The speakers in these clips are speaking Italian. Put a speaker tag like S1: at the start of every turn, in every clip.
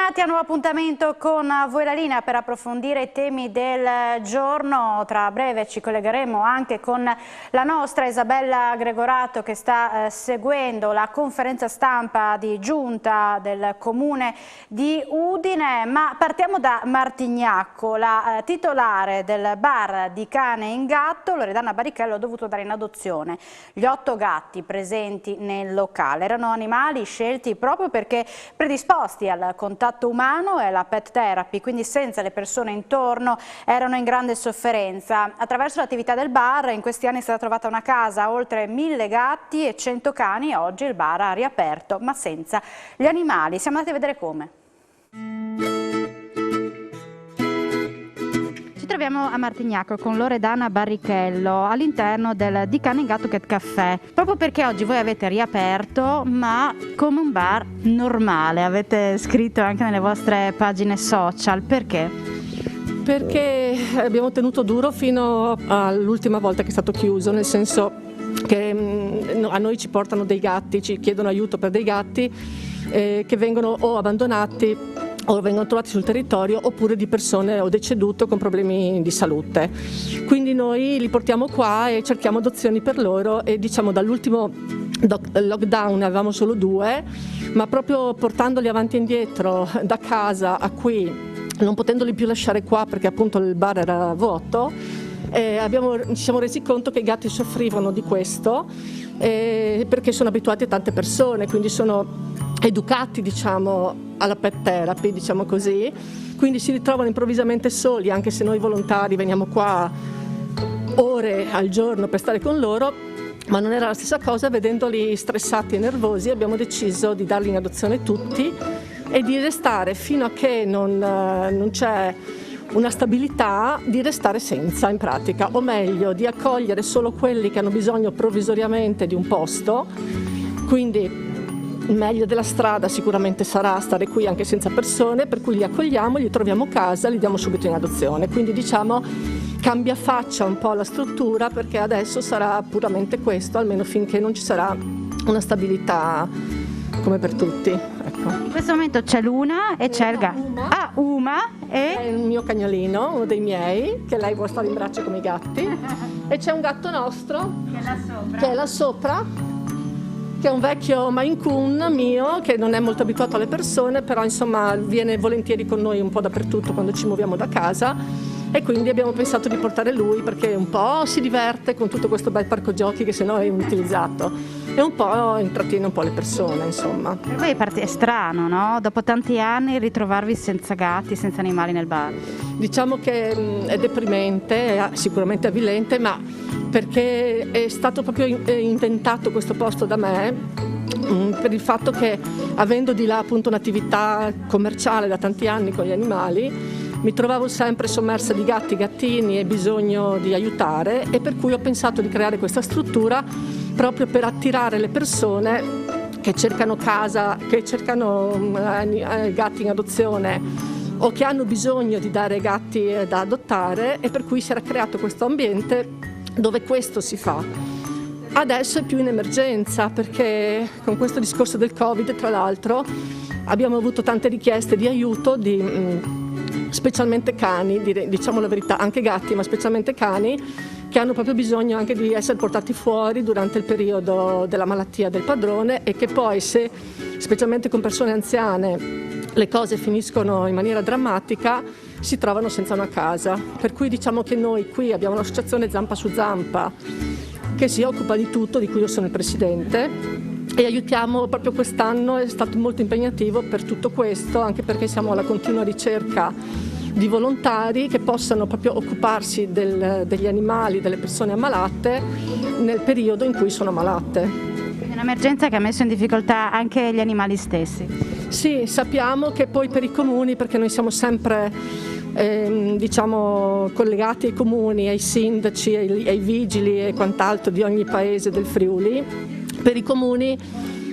S1: Bentornati a un nuovo appuntamento con Voi la Linea per approfondire i temi del giorno. Tra breve ci collegheremo anche con la nostra Isabella Gregorato che sta seguendo la conferenza stampa di giunta del comune di Udine, ma partiamo da Martignacco. La titolare del bar di Cane in Gatto, Loredana Barrichello, ha dovuto dare in adozione gli 8 gatti presenti nel locale. Erano animali scelti proprio perché predisposti al contatto umano e alla pet therapy, quindi senza le persone intorno erano in grande sofferenza. Attraverso l'attività del bar in questi anni è stata trovata una casa a oltre 1000 gatti e 100 cani. Oggi il bar ha riaperto ma senza gli animali. Siamo andati a vedere come. Troviamo a Martignacco con Loredana Barrichello all'interno del Di Cane in Gatto Cat Café, proprio perché oggi voi avete riaperto ma come un bar normale, avete scritto anche nelle vostre pagine social. Perché?
S2: Perché abbiamo tenuto duro fino all'ultima volta che è stato chiuso, nel senso che a noi ci portano dei gatti, ci chiedono aiuto per dei gatti che vengono o abbandonati o vengono trovati sul territorio oppure di persone o decedute con problemi di salute. Quindi noi li portiamo qua e cerchiamo adozioni per loro e diciamo dall'ultimo lockdown ne avevamo solo 2, ma proprio portandoli avanti e indietro da casa a qui, non potendoli più lasciare qua perché appunto il bar era vuoto, ci siamo resi conto che i gatti soffrivano di questo perché sono abituati a tante persone, quindi sono educati diciamo alla pet therapy, diciamo così, quindi si ritrovano improvvisamente soli, anche se noi volontari veniamo qua ore al giorno per stare con loro, ma non era la stessa cosa. Vedendoli stressati e nervosi abbiamo deciso di darli in adozione tutti e di restare fino a che non c'è una stabilità, di restare senza in pratica, o meglio di accogliere solo quelli che hanno bisogno provvisoriamente di un posto. Quindi il meglio della strada sicuramente sarà stare qui anche senza persone, per cui li accogliamo, gli troviamo casa, li diamo subito in adozione. Quindi diciamo cambia faccia un po' la struttura, perché adesso sarà puramente questo, almeno finché non ci sarà una stabilità come per tutti. Ecco.
S1: In questo momento c'è Luna e c'è il gatto. Uma
S2: è il mio cagnolino, uno dei miei, che lei vuole stare in braccio come i gatti. E c'è un gatto nostro che è là sopra, che è un vecchio Maine Coon mio, che non è molto abituato alle persone, però insomma viene volentieri con noi un po' dappertutto quando ci muoviamo da casa, e quindi abbiamo pensato di portare lui perché un po' si diverte con tutto questo bel parco giochi che sennò è inutilizzato e un po' intrattiene un po' le persone, insomma.
S1: Per voi è strano, no? Dopo tanti anni ritrovarvi senza gatti, senza animali nel bar.
S2: Diciamo che è deprimente, è sicuramente avvilente, ma perché è stato proprio inventato questo posto da me per il fatto che, avendo di là appunto un'attività commerciale da tanti anni con gli animali, mi trovavo sempre sommersa di gatti, gattini e bisogno di aiutare, e per cui ho pensato di creare questa struttura proprio per attirare le persone che cercano casa, che cercano gatti in adozione o che hanno bisogno di dare gatti da adottare, e per cui si era creato questo ambiente dove questo si fa. Adesso è più in emergenza perché con questo discorso del Covid, tra l'altro, abbiamo avuto tante richieste di aiuto specialmente cani, diciamo la verità, anche gatti, ma specialmente cani, che hanno proprio bisogno anche di essere portati fuori durante il periodo della malattia del padrone, e che poi, se specialmente con persone anziane le cose finiscono in maniera drammatica, si trovano senza una casa. Per cui diciamo che noi qui abbiamo l'associazione Zampa su Zampa che si occupa di tutto, di cui io sono il presidente, e aiutiamo. Proprio quest'anno è stato molto impegnativo per tutto questo, anche perché siamo alla continua ricerca di volontari che possano proprio occuparsi degli animali, delle persone ammalate nel periodo in cui sono malate.
S1: È un'emergenza che ha messo in difficoltà anche gli animali stessi.
S2: Sì, sappiamo che poi per i comuni, perché noi siamo sempre diciamo collegati ai comuni, ai sindaci, ai vigili e quant'altro di ogni paese del Friuli, per i comuni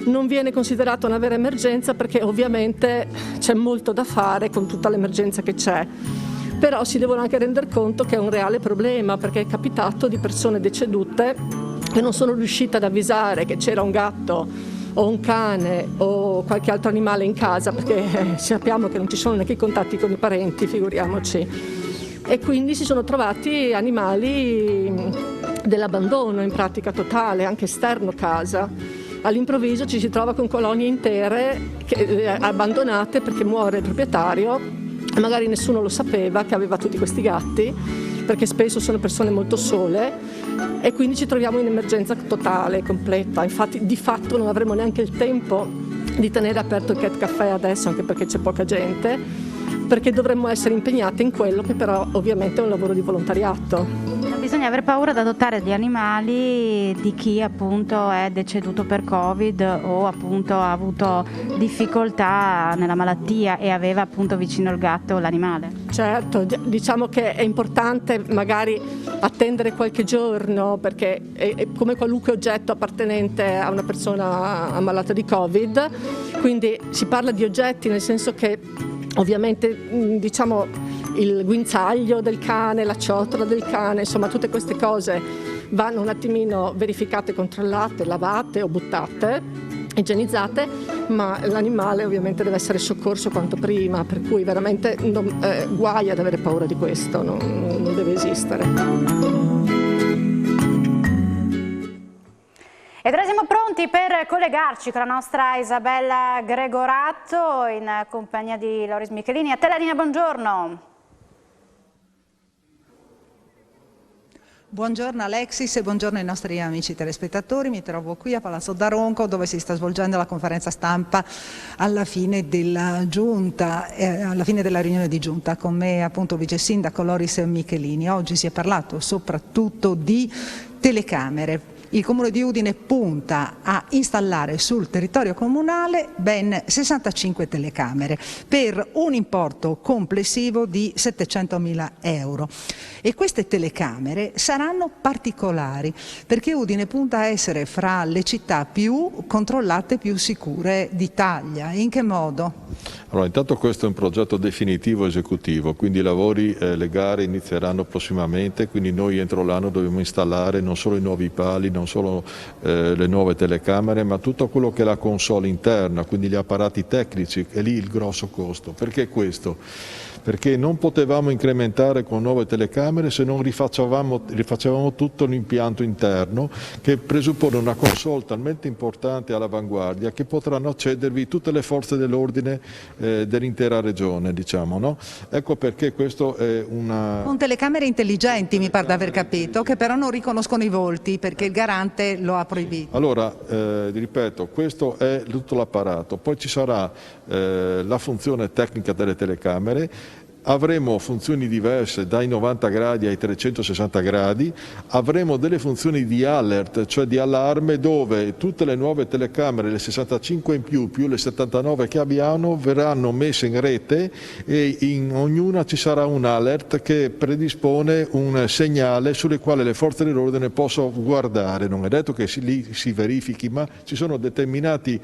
S2: non viene considerata una vera emergenza perché ovviamente c'è molto da fare con tutta l'emergenza che c'è. Però si devono anche rendere conto che è un reale problema, perché è capitato di persone decedute che non sono riuscite ad avvisare che c'era un gatto o un cane o qualche altro animale in casa, perché sappiamo che non ci sono neanche i contatti con i parenti, figuriamoci. E quindi si sono trovati animali dell'abbandono in pratica totale, anche esterno casa. All'improvviso ci si trova con colonie intere abbandonate perché muore il proprietario e magari nessuno lo sapeva che aveva tutti questi gatti, perché spesso sono persone molto sole, e quindi ci troviamo in emergenza totale, completa. Infatti di fatto non avremo neanche il tempo di tenere aperto il Cat Café adesso, anche perché c'è poca gente, perché dovremmo essere impegnate in quello che però ovviamente è un lavoro di volontariato.
S1: Bisogna aver paura di adottare gli animali di chi appunto è deceduto per Covid o appunto ha avuto difficoltà nella malattia e aveva appunto vicino il gatto o l'animale.
S2: Certo, diciamo che è importante magari attendere qualche giorno, perché è come qualunque oggetto appartenente a una persona ammalata di Covid, quindi si parla di oggetti nel senso che ovviamente diciamo il guinzaglio del cane, la ciotola del cane, insomma tutte queste cose vanno un attimino verificate, controllate, lavate o buttate, igienizzate, ma l'animale ovviamente deve essere soccorso quanto prima, per cui veramente guai ad avere paura di questo, non deve esistere.
S1: Ed ora siamo pronti per collegarci con la nostra Isabella Gregorato in compagnia di Loris Michelini. A te la linea, buongiorno.
S3: Buongiorno Alexis e buongiorno ai nostri amici telespettatori. Mi trovo qui a Palazzo Daronco, dove si sta svolgendo la conferenza stampa alla fine della giunta, alla fine della riunione di giunta. Con me appunto vice sindaco Loris Michelini. Oggi si è parlato soprattutto di telecamere. Il Comune di Udine punta a installare sul territorio comunale ben 65 telecamere per un importo complessivo di 700.000 euro. E queste telecamere saranno particolari perché Udine punta a essere fra le città più controllate, più sicure d'Italia. In che modo?
S4: Allora, intanto questo è un progetto definitivo esecutivo, quindi i lavori, le gare inizieranno prossimamente, quindi noi entro l'anno dobbiamo installare non solo i nuovi pali, non solo le nuove telecamere, ma tutto quello che è la console interna, quindi gli apparati tecnici, è lì il grosso costo. Perché questo? Perché non potevamo incrementare con nuove telecamere se non rifacevamo tutto l'impianto interno, che presuppone una console talmente importante all'avanguardia che potranno accedervi tutte le forze dell'ordine dell'intera regione, diciamo, no? Ecco perché questo è una...
S3: Con telecamere intelligenti, mi pare di aver capito, che però non riconoscono i volti perché il garante lo ha proibito.
S4: Allora, ripeto, questo è tutto l'apparato, poi ci sarà la funzione tecnica delle telecamere. Avremo funzioni diverse dai 90 gradi ai 360 gradi, avremo delle funzioni di alert, cioè di allarme, dove tutte le nuove telecamere, le 65 in più le 79 che abbiamo, verranno messe in rete e in ognuna ci sarà un alert che predispone un segnale sulle quale le forze dell'ordine possono guardare. Non è detto che lì si verifichi, ma ci sono determinati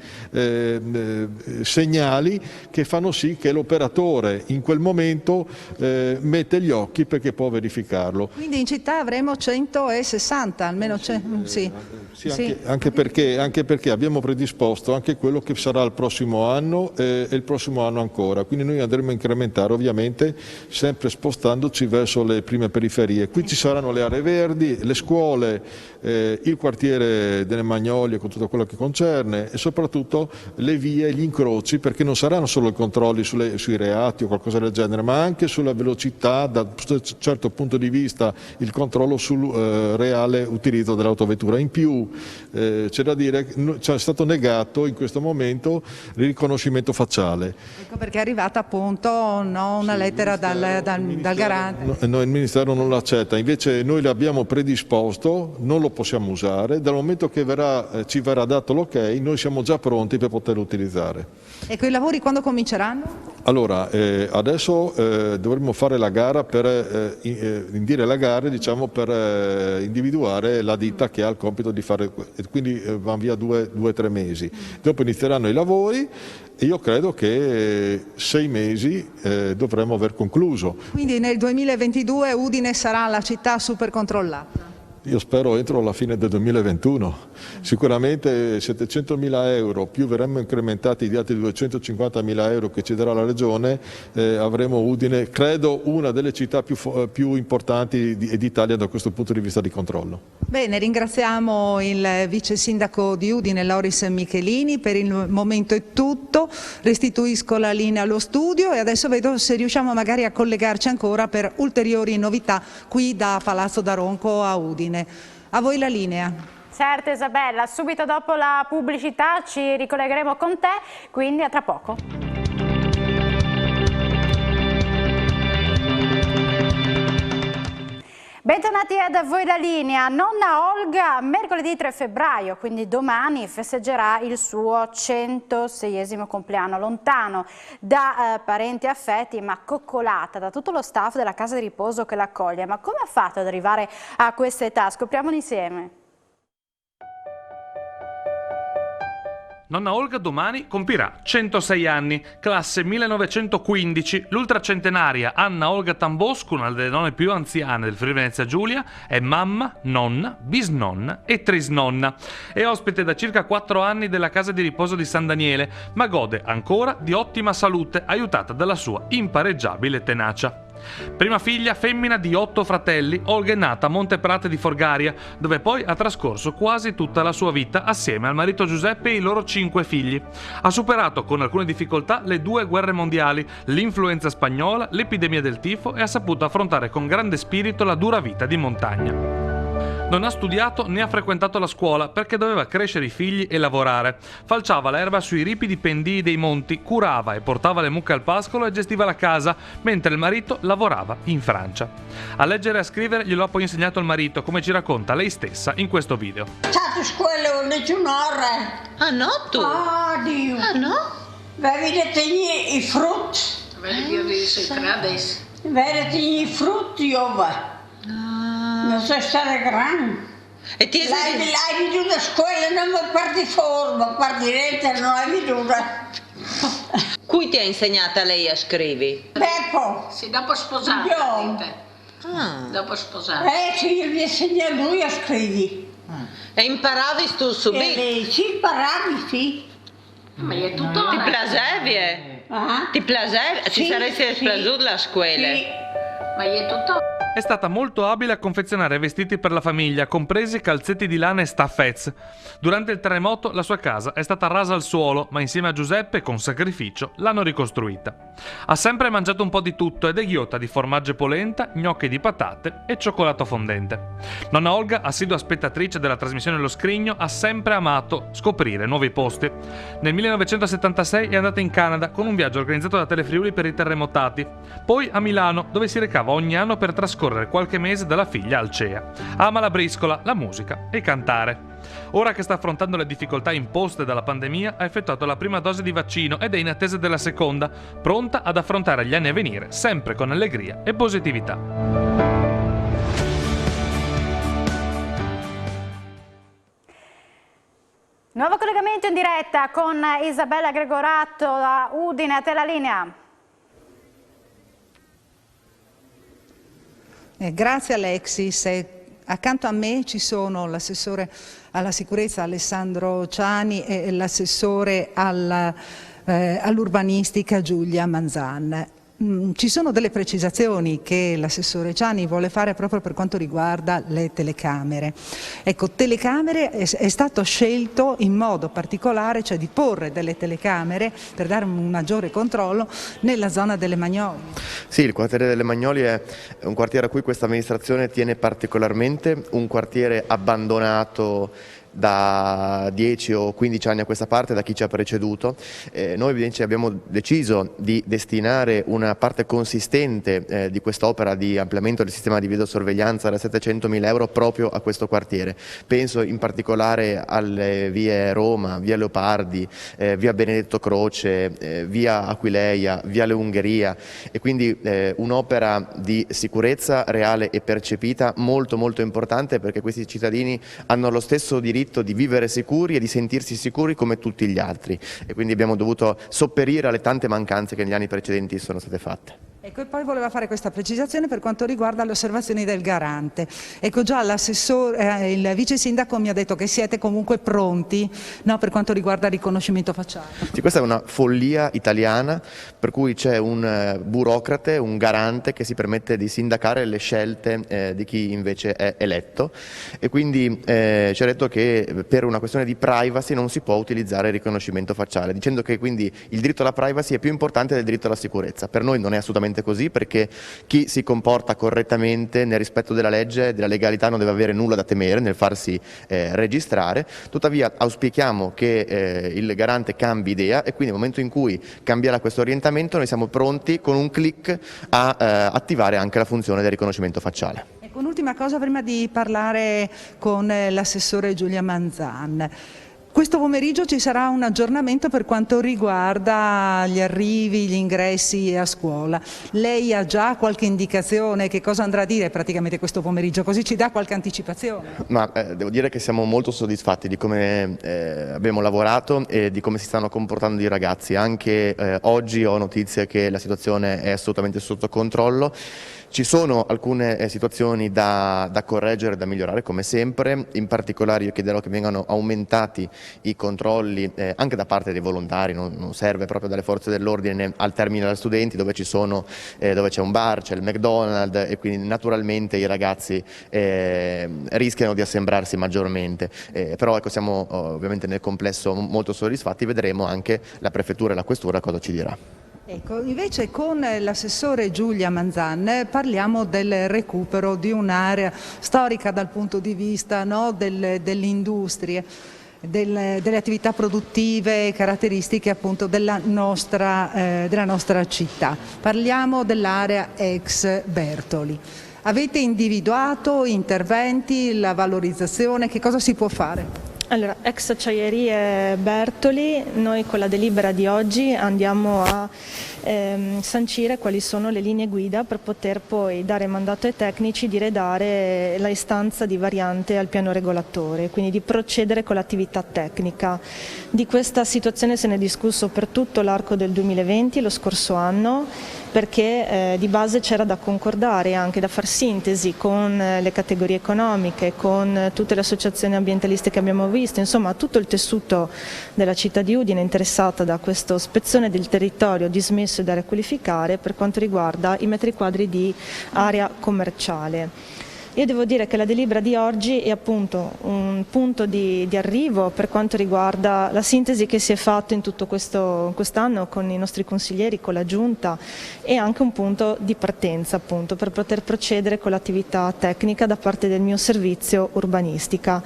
S4: segnali che fanno sì che l'operatore in quel momento mette gli occhi perché può verificarlo.
S3: Quindi in città avremo 160, almeno sì.
S4: Sì. Anche perché abbiamo predisposto anche quello che sarà il prossimo anno e il prossimo anno ancora, quindi noi andremo a incrementare ovviamente sempre spostandoci verso le prime periferie. Qui ci saranno le aree verdi, le scuole, il quartiere delle Magnolie con tutto quello che concerne e soprattutto le vie, gli incroci, perché non saranno solo i controlli sui reati o qualcosa del genere, ma anche sulla velocità, da un certo punto di vista il controllo sul reale utilizzo dell'autovettura. In più c'è da dire che ci è stato negato in questo momento il riconoscimento facciale.
S3: Ecco perché è arrivata appunto una lettera dal garante.
S4: No, il Ministero non l'accetta, invece noi l'abbiamo predisposto, non lo possiamo usare, dal momento che ci verrà dato l'ok noi siamo già pronti per poterlo utilizzare.
S3: E quei lavori quando cominceranno?
S4: Allora, adesso dovremmo fare la gara per indire la gara, diciamo, per individuare la ditta che ha il compito di fare, quindi vanno via 2 o 3 mesi. Dopo inizieranno i lavori e io credo che 6 mesi dovremmo aver concluso.
S3: Quindi nel 2022 Udine sarà la città super controllata?
S4: Io spero entro la fine del 2021. Sicuramente 700.000 euro più verranno incrementati di altri 250.000 euro che ci darà la Regione, avremo Udine, credo, una delle città più importanti d'Italia da questo punto di vista di controllo.
S3: Bene, ringraziamo il vice sindaco di Udine Loris Michelini. Per il momento è tutto, restituisco la linea allo studio e adesso vedo se riusciamo magari a collegarci ancora per ulteriori novità qui da Palazzo Daronco a Udine. A voi la linea.
S1: Certo Isabella, subito dopo la pubblicità ci ricollegheremo con te, quindi a tra poco. Bentornati a voi la linea. Nonna Olga mercoledì 3 febbraio, quindi domani, festeggerà il suo 106esimo compleanno, lontano da parenti e affetti, ma coccolata da tutto lo staff della casa di riposo che l'accoglie. Ma come ha fatto ad arrivare a questa età? Scopriamolo insieme.
S5: Nonna Olga domani compirà 106 anni, classe 1915. L'ultracentenaria Anna Olga Tambosco, una delle nonne più anziane del Friuli Venezia Giulia, è mamma, nonna, bisnonna e trisnonna. È ospite da circa 4 anni della casa di riposo di San Daniele, ma gode ancora di ottima salute, aiutata dalla sua impareggiabile tenacia. Prima figlia femmina di 8 fratelli, Olga è nata a Monteprate di Forgaria, dove poi ha trascorso quasi tutta la sua vita assieme al marito Giuseppe e i loro 5 figli. Ha superato con alcune difficoltà le 2 guerre mondiali, l'influenza spagnola, l'epidemia del tifo e ha saputo affrontare con grande spirito la dura vita di montagna. Non ha studiato né ha frequentato la scuola perché doveva crescere i figli e lavorare. Falciava l'erba sui ripidi pendii dei monti, curava e portava le mucche al pascolo e gestiva la casa, mentre il marito lavorava in Francia. A leggere e a scrivere glielo ha poi insegnato il marito, come ci racconta lei stessa in questo video.
S6: Stato scuola un'ora.
S7: Ah no tu?
S6: Ah Dio.
S7: Ah no?
S6: Vedete i frutti. Vedete i frutti io. Non so stare grande.
S7: E ti
S6: hai veduto a scuola, non mi parti forma, parti rete, non hai veduto.
S7: Cui ti ha insegnata lei a scrivere?
S6: Beppo.
S8: Sì, dopo sposare. Dopo sposare.
S6: Sì, io gli insegno a lui a scrivere.
S7: E imparavi tu subito?
S6: Sì, imparavi, sì.
S8: Ma è tutto.
S7: Ti piacevi? Ti piacevi?
S6: Sì,
S7: ti saresti piaciuta la scuola?
S6: Sì.
S8: Ma è tutto.
S5: È stata molto abile a confezionare vestiti per la famiglia, compresi calzetti di lana e staffez. Durante il terremoto la sua casa è stata rasa al suolo, ma insieme a Giuseppe, con sacrificio, l'hanno ricostruita. Ha sempre mangiato un po' di tutto ed è ghiotta di formaggio e polenta, gnocchi di patate e cioccolato fondente. Nonna Olga, assidua spettatrice della trasmissione Lo Scrigno, ha sempre amato scoprire nuovi posti. Nel 1976 è andata in Canada con un viaggio organizzato da Telefriuli per i terremotati. Poi a Milano, dove si recava ogni anno per trascorrere qualche mese dalla figlia Alcea. Ama la briscola, la musica e cantare. Ora che sta affrontando le difficoltà imposte dalla pandemia, ha effettuato la prima dose di vaccino ed è in attesa della seconda, pronta ad affrontare gli anni a venire, sempre con allegria e positività.
S1: Nuovo collegamento in diretta con Isabella Gregorato da Udine, a te la linea.
S3: Grazie Alexis. Accanto a me ci sono l'assessore alla sicurezza Alessandro Ciani e l'assessore all'urbanistica Giulia Manzan. Ci sono delle precisazioni che l'assessore Ciani vuole fare proprio per quanto riguarda le telecamere. Ecco, telecamere è stato scelto in modo particolare, cioè di porre delle telecamere per dare un maggiore controllo nella zona delle Magnolie.
S9: Sì, il quartiere delle Magnolie è un quartiere a cui questa amministrazione tiene particolarmente, un quartiere abbandonato da 10 o 15 anni a questa parte da chi ci ha preceduto. Noi abbiamo deciso di destinare una parte consistente di quest'opera di ampliamento del sistema di videosorveglianza da 700.000 euro proprio a questo quartiere. Penso in particolare alle vie Roma, via Leopardi, via Benedetto Croce, via Aquileia, via Le Ungheria, e quindi un'opera di sicurezza reale e percepita molto molto importante, perché questi cittadini hanno lo stesso diritto di vivere sicuri e di sentirsi sicuri come tutti gli altri, e quindi abbiamo dovuto sopperire alle tante mancanze che negli anni precedenti sono state fatte.
S3: Ecco, e poi voleva fare questa precisazione per quanto riguarda le osservazioni del garante. Ecco, già l'assessore, il vice sindaco mi ha detto che siete comunque pronti, no, per quanto riguarda il riconoscimento facciale.
S9: Sì, questa è una follia italiana per cui c'è un burocrate, un garante che si permette di sindacare le scelte di chi invece è eletto, e quindi ci ha detto che per una questione di privacy non si può utilizzare il riconoscimento facciale, dicendo che quindi il diritto alla privacy è più importante del diritto alla sicurezza. Per noi non è assolutamente così, perché chi si comporta correttamente nel rispetto della legge e della legalità non deve avere nulla da temere nel farsi registrare. Tuttavia auspichiamo che il garante cambi idea, e quindi nel momento in cui cambierà questo orientamento noi siamo pronti con un click a attivare anche la funzione del riconoscimento facciale.
S3: Ecco, un'ultima cosa prima di parlare con l'assessore Giulia Manzan. Questo pomeriggio ci sarà un aggiornamento per quanto riguarda gli arrivi, gli ingressi a scuola. Lei ha già qualche indicazione che cosa andrà a dire praticamente questo pomeriggio? Così ci dà qualche anticipazione?
S9: Ma devo dire che siamo molto soddisfatti di come abbiamo lavorato e di come si stanno comportando i ragazzi. Anche oggi ho notizie che la situazione è assolutamente sotto controllo. Ci sono alcune situazioni da correggere, da migliorare come sempre. In particolare io chiederò che vengano aumentati i controlli anche da parte dei volontari, non serve proprio dalle forze dell'ordine al terminal studenti dove c'è un bar, c'è il McDonald's, e quindi naturalmente i ragazzi rischiano di assembrarsi maggiormente. Però ecco, siamo ovviamente nel complesso molto soddisfatti, vedremo anche la prefettura e la questura cosa ci dirà.
S3: Ecco, invece con l'assessore Giulia Manzan parliamo del recupero di un'area storica dal punto di vista, no, delle industrie, delle attività produttive caratteristiche appunto della nostra città. Parliamo dell'area ex Bertoli. Avete individuato interventi, la valorizzazione, che cosa si può fare?
S10: Allora, ex Acciaierie Bertoli, noi con la delibera di oggi andiamo a sancire quali sono le linee guida per poter poi dare mandato ai tecnici di redare la istanza di variante al piano regolatore, quindi di procedere con l'attività tecnica. Di questa situazione se ne è discusso per tutto l'arco del 2020, lo scorso anno, perché di base c'era da concordare e anche da far sintesi con le categorie economiche, con tutte le associazioni ambientaliste che abbiamo visto, insomma tutto il tessuto della città di Udine interessata da questa spezzone del territorio dismesso e da riqualificare per quanto riguarda i metri quadri di area commerciale. Io devo dire che la delibera di oggi è appunto un punto di arrivo per quanto riguarda la sintesi che si è fatta in tutto quest'anno con i nostri consiglieri, con la Giunta, e anche un punto di partenza appunto per poter procedere con l'attività tecnica da parte del mio servizio urbanistica.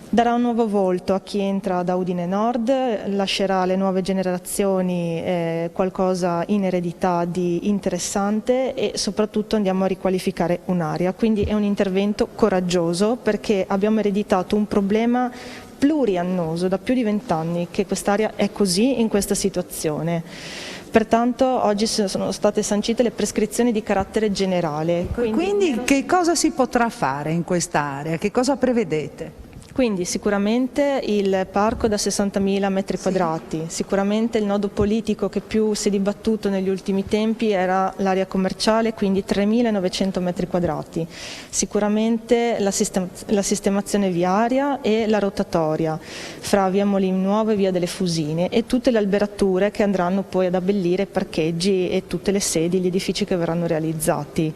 S10: Darà un nuovo volto a chi entra da Udine Nord, lascerà alle nuove generazioni qualcosa in eredità di interessante e soprattutto andiamo a riqualificare un'area. Quindi è un intervento coraggioso perché abbiamo ereditato un problema pluriannoso da più di 20 anni che quest'area è così in questa situazione. Pertanto oggi sono state sancite le prescrizioni di carattere generale.
S3: Quindi che cosa si potrà fare in quest'area? Che cosa prevedete?
S10: Quindi sicuramente il parco da 60.000 metri quadrati, sicuramente il nodo politico che più si è dibattuto negli ultimi tempi era l'area commerciale, quindi 3.900 metri quadrati, sicuramente la sistemazione viaria e la rotatoria fra via Molin Nuovo e via delle Fusine e tutte le alberature che andranno poi ad abbellire parcheggi e tutte le sedi, gli edifici che verranno realizzati.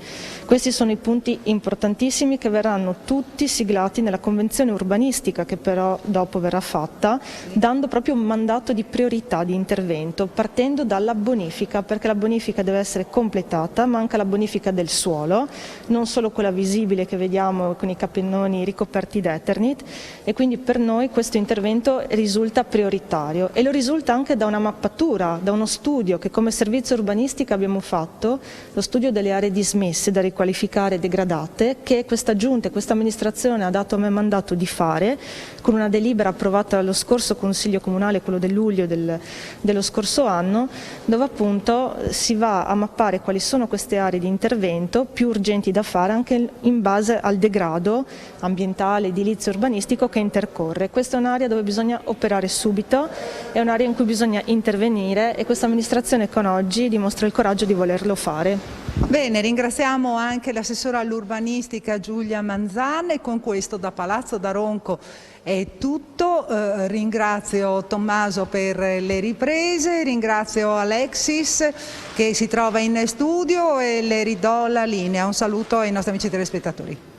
S10: Questi sono i punti importantissimi che verranno tutti siglati nella convenzione urbanistica che però dopo verrà fatta, dando proprio un mandato di priorità di intervento, partendo dalla bonifica, perché la bonifica deve essere completata, manca la bonifica del suolo, non solo quella visibile che vediamo con i capannoni ricoperti d'Eternit, e quindi per noi questo intervento risulta prioritario e lo risulta anche da una mappatura, da uno studio che come servizio urbanistica abbiamo fatto, lo studio delle aree dismesse da riqualificare e degradate, che questa giunta e questa amministrazione ha dato a me mandato di fare fare, con una delibera approvata dallo scorso Consiglio Comunale, quello del luglio dello scorso anno, dove appunto si va a mappare quali sono queste aree di intervento più urgenti da fare anche in base al degrado ambientale, edilizio, urbanistico che intercorre. Questa è un'area dove bisogna operare subito, è un'area in cui bisogna intervenire e questa amministrazione con oggi dimostra il coraggio di volerlo fare.
S3: Bene, ringraziamo anche l'assessora all'urbanistica Giulia Manzan e con questo da Palazzo Daronco è tutto. Ringrazio Tommaso per le riprese, ringrazio Alexis che si trova in studio e le ridò la linea. Un saluto ai nostri amici telespettatori.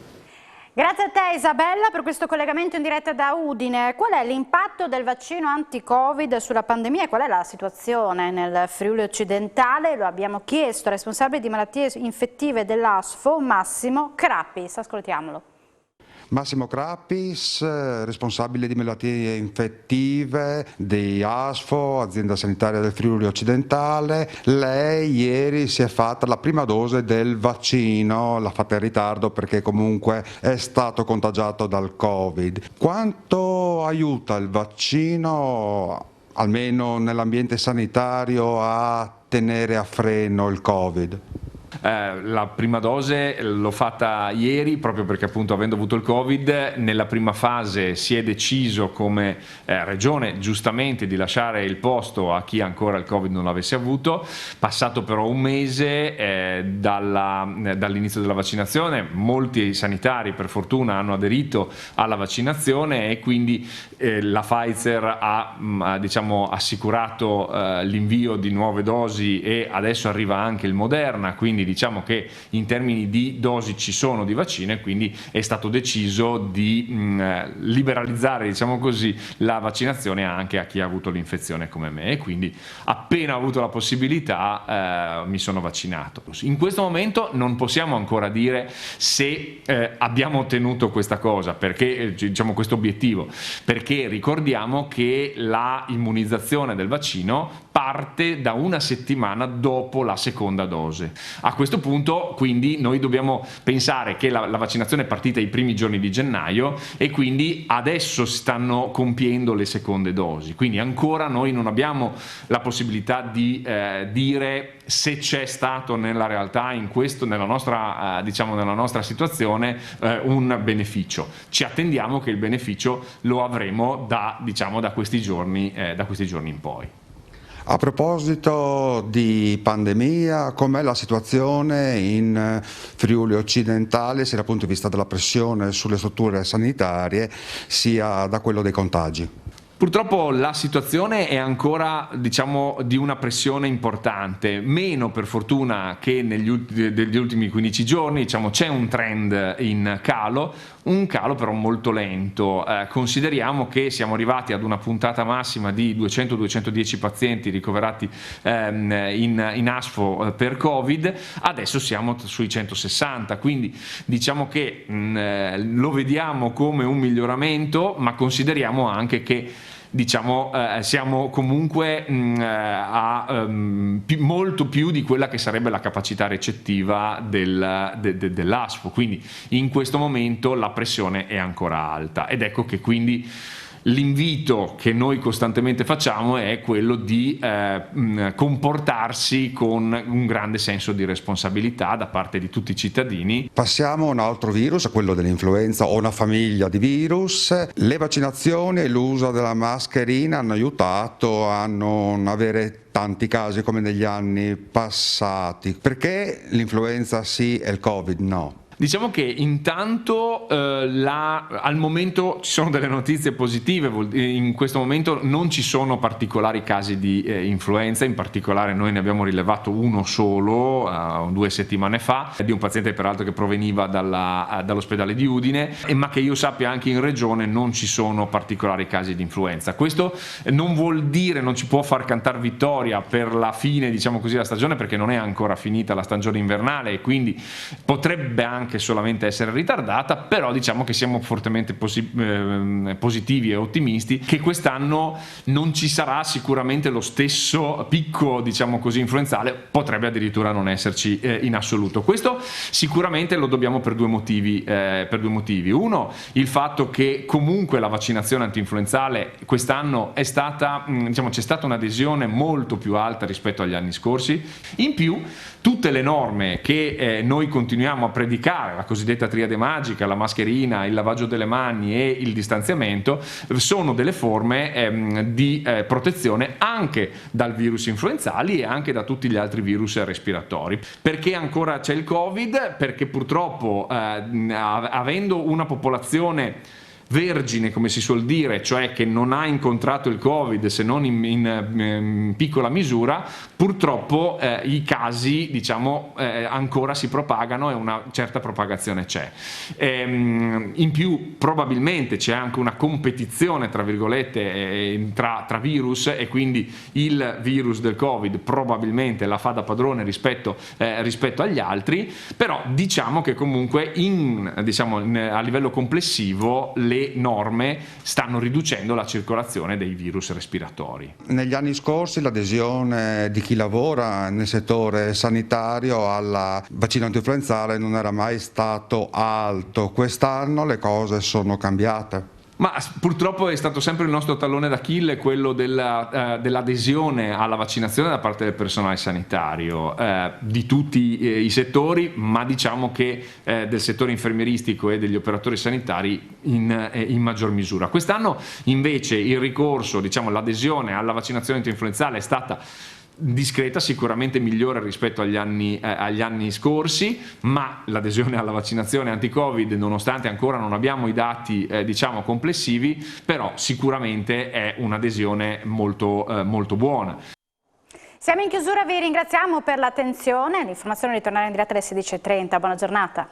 S1: Grazie a te Isabella per questo collegamento in diretta da Udine. Qual è l'impatto del vaccino anti-Covid sulla pandemia e qual è la situazione nel Friuli occidentale? Lo abbiamo chiesto al responsabile di malattie infettive dell'ASFO, Massimo Crappis. Ascoltiamolo.
S11: Massimo Crappis, responsabile di malattie infettive di ASFO, azienda sanitaria del Friuli occidentale. Lei ieri si è fatta la prima dose del vaccino, l'ha fatta in ritardo perché comunque è stato contagiato dal Covid. Quanto aiuta il vaccino, almeno nell'ambiente sanitario, a tenere a freno il Covid?
S12: La prima dose l'ho fatta ieri proprio perché appunto avendo avuto il Covid nella prima fase si è deciso come regione giustamente di lasciare il posto a chi ancora il Covid non l'avesse avuto. Passato però un mese dall'inizio della vaccinazione molti sanitari per fortuna hanno aderito alla vaccinazione e quindi la Pfizer ha diciamo assicurato l'invio di nuove dosi e adesso arriva anche il Moderna, quindi diciamo che in termini di dosi ci sono di vaccino e quindi è stato deciso di liberalizzare, diciamo così, la vaccinazione anche a chi ha avuto l'infezione come me e quindi appena ho avuto la possibilità mi sono vaccinato. In questo momento non possiamo ancora dire se abbiamo ottenuto questa cosa, perché diciamo questo obiettivo, perché ricordiamo che la immunizzazione del vaccino parte da una settimana dopo la seconda dose. A questo punto quindi noi dobbiamo pensare che la vaccinazione è partita i primi giorni di gennaio e quindi adesso si stanno compiendo le seconde dosi, quindi ancora noi non abbiamo la possibilità di dire se c'è stato nella realtà in questo, nella nostra situazione un beneficio. Ci attendiamo che il beneficio lo avremo da questi giorni in poi.
S11: A proposito di pandemia, com'è la situazione in Friuli occidentale sia dal punto di vista della pressione sulle strutture sanitarie sia da quello dei contagi?
S12: Purtroppo la situazione è ancora di una pressione importante, meno per fortuna che degli ultimi 15 giorni, c'è un trend in calo, un calo però molto lento. Consideriamo che siamo arrivati ad una puntata massima di 200-210 pazienti ricoverati in ASFO per Covid, adesso siamo sui 160, quindi diciamo che lo vediamo come un miglioramento, ma consideriamo anche che siamo comunque a molto più di quella che sarebbe la capacità recettiva dell'ASFO, quindi in questo momento la pressione è ancora alta ed ecco che quindi l'invito che noi costantemente facciamo è quello di comportarsi con un grande senso di responsabilità da parte di tutti i cittadini.
S11: Passiamo a un altro virus, a quello dell'influenza o una famiglia di virus. Le vaccinazioni e l'uso della mascherina hanno aiutato a non avere tanti casi come negli anni passati. Perché l'influenza sì e il Covid no?
S12: Diciamo che intanto al momento ci sono delle notizie positive, in questo momento non ci sono particolari casi di influenza, in particolare noi ne abbiamo rilevato uno solo 2 settimane fa, di un paziente peraltro che proveniva dall'ospedale di Udine, ma che io sappia anche in regione non ci sono particolari casi di influenza. Questo non vuol dire, non ci può far cantare vittoria per la fine, diciamo così, della stagione, perché non è ancora finita la stagione invernale e quindi potrebbe anche anche solamente essere ritardata, però diciamo che siamo fortemente positivi e ottimisti che quest'anno non ci sarà sicuramente lo stesso picco, diciamo così, influenzale, potrebbe addirittura non esserci in assoluto. Questo sicuramente lo dobbiamo per due motivi. Uno, il fatto che comunque la vaccinazione antinfluenzale quest'anno è stata, diciamo, c'è stata un'adesione molto più alta rispetto agli anni scorsi. In più, tutte le norme che noi continuiamo a predicare, la cosiddetta triade magica, la mascherina, il lavaggio delle mani e il distanziamento, sono delle forme di protezione anche dal virus influenzali e anche da tutti gli altri virus respiratori. Perché ancora c'è il Covid? Perché purtroppo avendo una popolazione vergine, come si suol dire, cioè che non ha incontrato il Covid se non in piccola misura, purtroppo i casi, diciamo, ancora si propagano e una certa propagazione c'è. In più probabilmente c'è anche una competizione, tra virgolette, tra virus, e quindi il virus del Covid probabilmente la fa da padrone rispetto agli altri, però diciamo che comunque a livello complessivo le norme stanno riducendo la circolazione dei virus respiratori.
S11: Negli anni scorsi l'adesione di chi lavora nel settore sanitario alla vaccino antinfluenzale non era mai stato alto. Quest'anno le cose sono cambiate.
S12: Ma purtroppo è stato sempre il nostro tallone d'Achille quello dell'adesione alla vaccinazione da parte del personale sanitario di tutti i settori, ma diciamo che del settore infermieristico e degli operatori sanitari in maggior misura. Quest'anno invece il ricorso, diciamo l'adesione alla vaccinazione antinfluenzale è stata discreta, sicuramente migliore rispetto agli anni scorsi, ma l'adesione alla vaccinazione anti-Covid, nonostante ancora non abbiamo i dati diciamo complessivi, però sicuramente è un'adesione molto buona.
S1: Siamo in chiusura, vi ringraziamo per l'attenzione, l'informazione ritornerà in diretta alle 16:30, buona giornata.